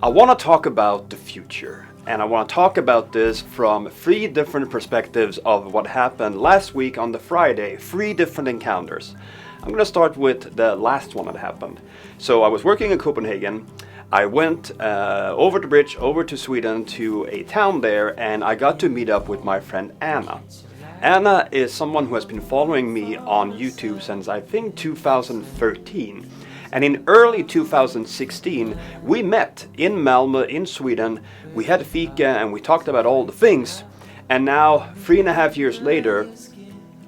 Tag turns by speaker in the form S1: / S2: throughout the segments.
S1: I want to talk about the future, and I want to talk about this from 3 different perspectives of what happened last week on the Friday, 3 different encounters. I'm going to start with the last one that happened. So I was working in Copenhagen. I went over the bridge, over to Sweden, to a town there, and I got to meet up with my friend Anna. Anna is someone who has been following me on YouTube since I think 2013. And in early 2016, we met in Malmö, in Sweden. We had a fika and we talked about all the things. And now, 3.5 years later,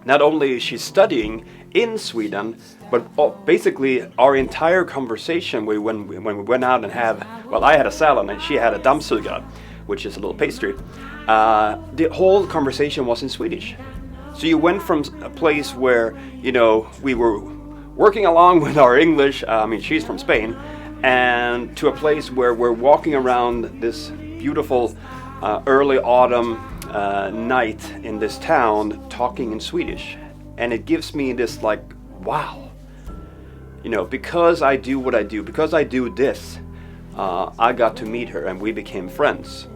S1: not only is she studying in Sweden, but basically our entire conversation when we went out and I had a salad and she had a dammsugare, which is a little pastry. The whole conversation was in Swedish. So you went from a place where, we were working along with our English, she's from Spain, and to a place where we're walking around this beautiful early autumn night in this town talking in Swedish. And it gives me this wow, because I do what I do, because I do this, I got to meet her and we became friends.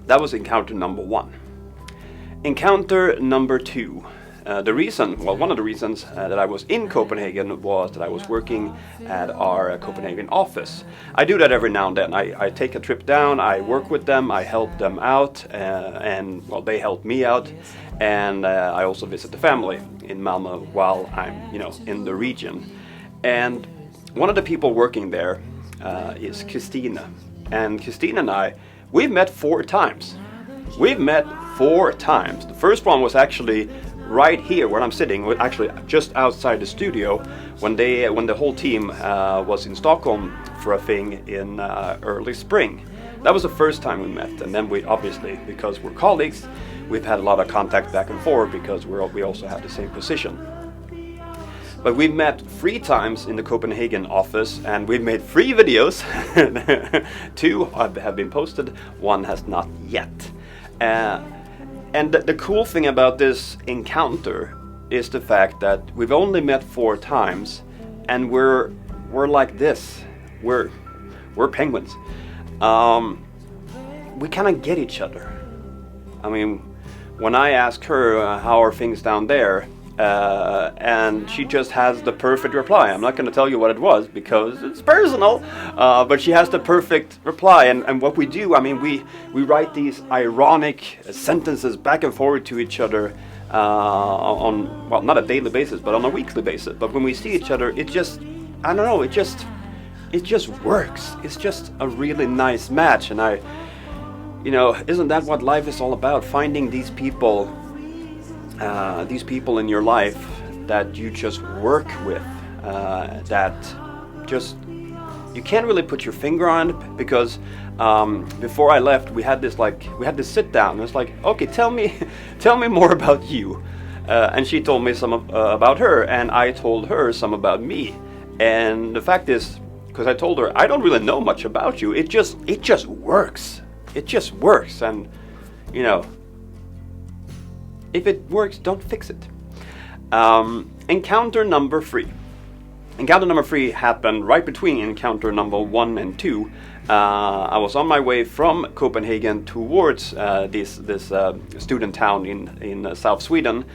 S1: That was encounter number 1. Encounter number 2. One of the reasons that I was in Copenhagen was that I was working at our Copenhagen office. I do that every now and then. I take a trip down, I work with them, I help them out, and they help me out. And I also visit the family in Malmö while I'm, in the region. And one of the people working there is Kristine. And Kristine and we've met 4 times. We've met 4 times. The first one was actually right here where I'm sitting, actually just outside the studio, when the whole team was in Stockholm for a thing in early spring. That was the first time we met, and then we obviously, because we're colleagues, we've had a lot of contact back and forth because we also have the same position. But we've met 3 times in the Copenhagen office, and we've made 3 videos. 2 have been posted, 1 has not yet. And the cool thing about this encounter is the fact that we've only met 4 times, and we're like this. We're penguins. We kind of get each other. When I ask her how are things down there, and she just has the perfect reply. I'm not going to tell you what it was because it's personal, but she has the perfect reply. And what we do, we write these ironic sentences back and forward to each other on, not a daily basis, but on a weekly basis. But when we see each other, it just works. It's just a really nice match. And isn't that what life is all about? Finding these people in your life that you just work with, that just you can't really put your finger on it, because before I left we had this sit down. It's like, okay, tell me more about you, and she told me some about her, and I told her some about me. And the fact is, because I told her I don't really know much about you, it just works. It just works, and if it works, don't fix it. Encounter number 3. Encounter number 3 happened right between encounter number 1 and 2. I was on my way from Copenhagen towards this student town in South Sweden,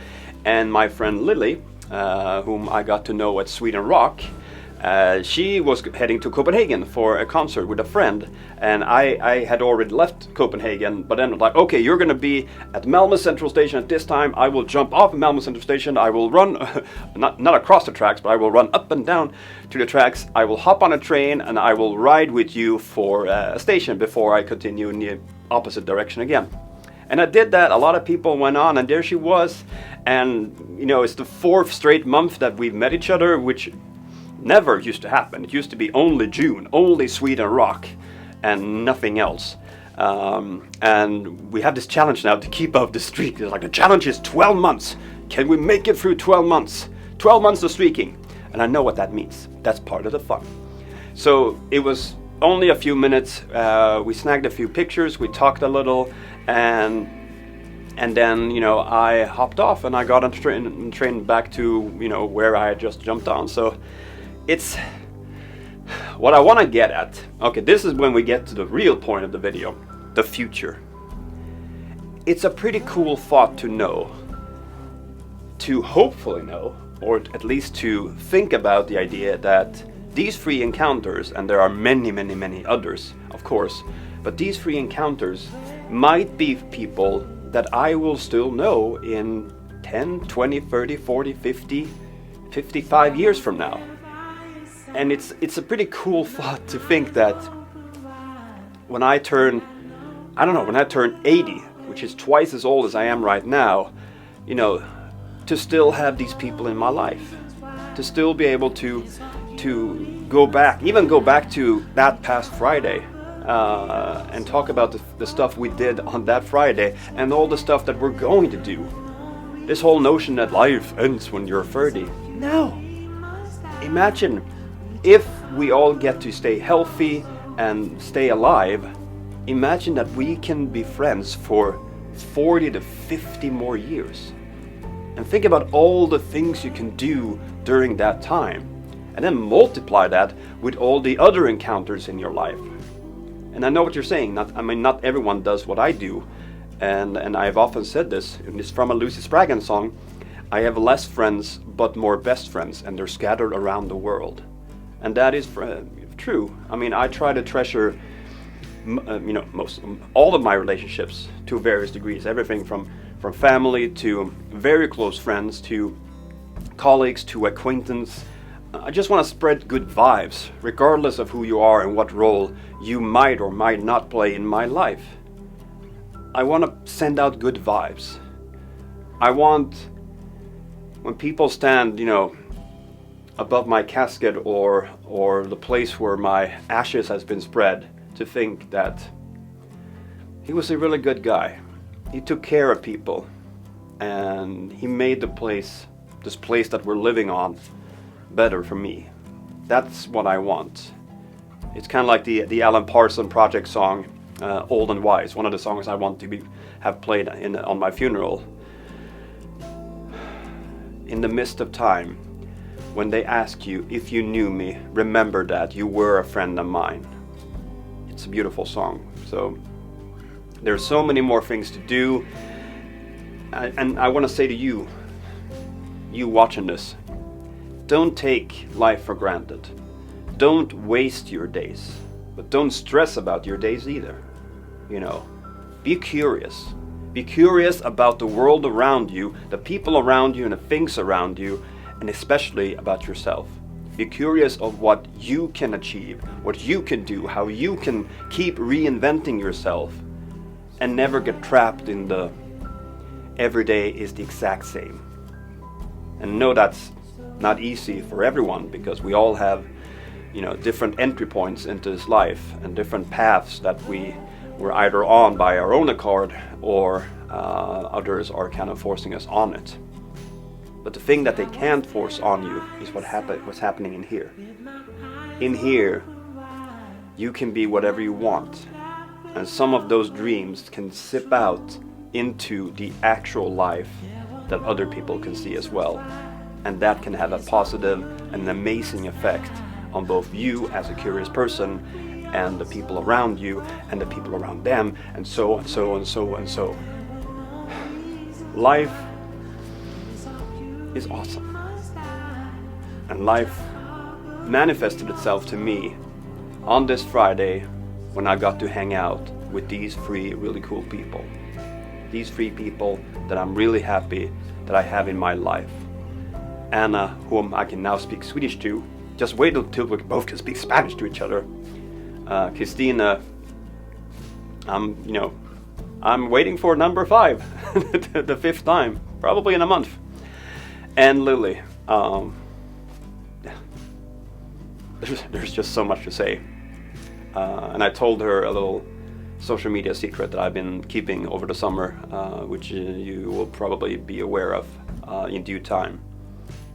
S1: and my friend Lily, whom I got to know at Sweden Rock, she was heading to Copenhagen for a concert with a friend, and I had already left Copenhagen, but then like, okay, you're gonna be at Malmö Central Station at this time. I will jump off Malmö Central Station. I will run, not across the tracks, but I will run up and down to the tracks. I will hop on a train and I will ride with you for a station before I continue in the opposite direction again. And I did that. A lot of people went on, and there she was. And it's the 4th straight month that we've met each other, which never used to happen. It used to be only June, only Sweden Rock, and nothing else. And we have this challenge now to keep up the streak. It's like, the challenge is 12 months. Can we make it through 12 months? 12 months of streaking. And I know what that means. That's part of the fun. So it was only a few minutes. We snagged a few pictures. We talked a little, and then I hopped off and I got on the train back to where I had just jumped on. So it's What I want to get at, okay, this is when we get to the real point of the video, the future. It's a pretty cool thought to know, to hopefully know, or at least to think about the idea that these 3 encounters, and there are many, many, many others, of course, but these 3 encounters might be people that I will still know in 10, 20, 30, 40, 50, 55 years from now. And it's a pretty cool thought to think that when I turn 80, which is twice as old as I am right now, you know, to still have these people in my life, to still be able to go back to that past Friday, and talk about the stuff we did on that Friday and all the stuff that we're going to do. This whole notion that life ends when you're 30. No. Imagine if we all get to stay healthy and stay alive. Imagine that we can be friends for 40 to 50 more years. And think about all the things you can do during that time. And then multiply that with all the other encounters in your life. And I know what you're saying. Not everyone does what I do. And I've often said this. It's from a Lucy Spraggan song. I have less friends, but more best friends. And they're scattered around the world. And that is true. I mean, I try to treasure all of my relationships to various degrees. Everything from family to very close friends to colleagues to acquaintance. I just want to spread good vibes, regardless of who you are and what role you might or might not play in my life. I want to send out good vibes. I want, when people stand, above my casket or the place where my ashes has been spread, to think that he was a really good guy. He took care of people, and he made this place that we're living on, better for me. That's what I want. It's kind of like the Alan Parsons Project song, Old and Wise, one of the songs I want to have played on my funeral. In the midst of time, when they ask you if you knew me, remember that you were a friend of mine. It's a beautiful song. So there's so many more things to do, and I want to say to you watching this, don't take life for granted. Don't waste your days, but don't stress about your days either. Be curious. Be curious about the world around you, the people around you, and the things around you, and especially about yourself. Be curious of what you can achieve, what you can do, how you can keep reinventing yourself, and never get trapped in the every day is the exact same. And know that's not easy for everyone, because we all have, different entry points into this life and different paths that we're either on by our own accord or others are kind of forcing us on it. But the thing that they can't force on you is what's happening in here. In here, you can be whatever you want. And some of those dreams can sip out into the actual life that other people can see as well. And that can have a positive and amazing effect on both you as a curious person and the people around you and the people around them, and so and so and so and so. Life is awesome. And life manifested itself to me on this Friday when I got to hang out with these 3 really cool people. These 3 people that I'm really happy that I have in my life. Anna, whom I can now speak Swedish to. Just wait until we both can speak Spanish to each other. Kristine, I'm waiting for number 5, the 5th time, probably in a month. And Lily, there's just so much to say. And I told her a little social media secret that I've been keeping over the summer, which you will probably be aware of in due time.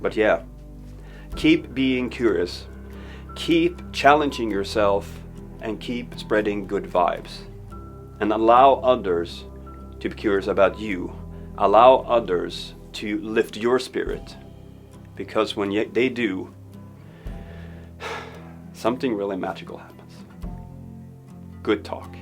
S1: But yeah, keep being curious, keep challenging yourself, and keep spreading good vibes. And allow others to be curious about you. Allow others to lift your spirit. Because when they do, something really magical happens. Good talk.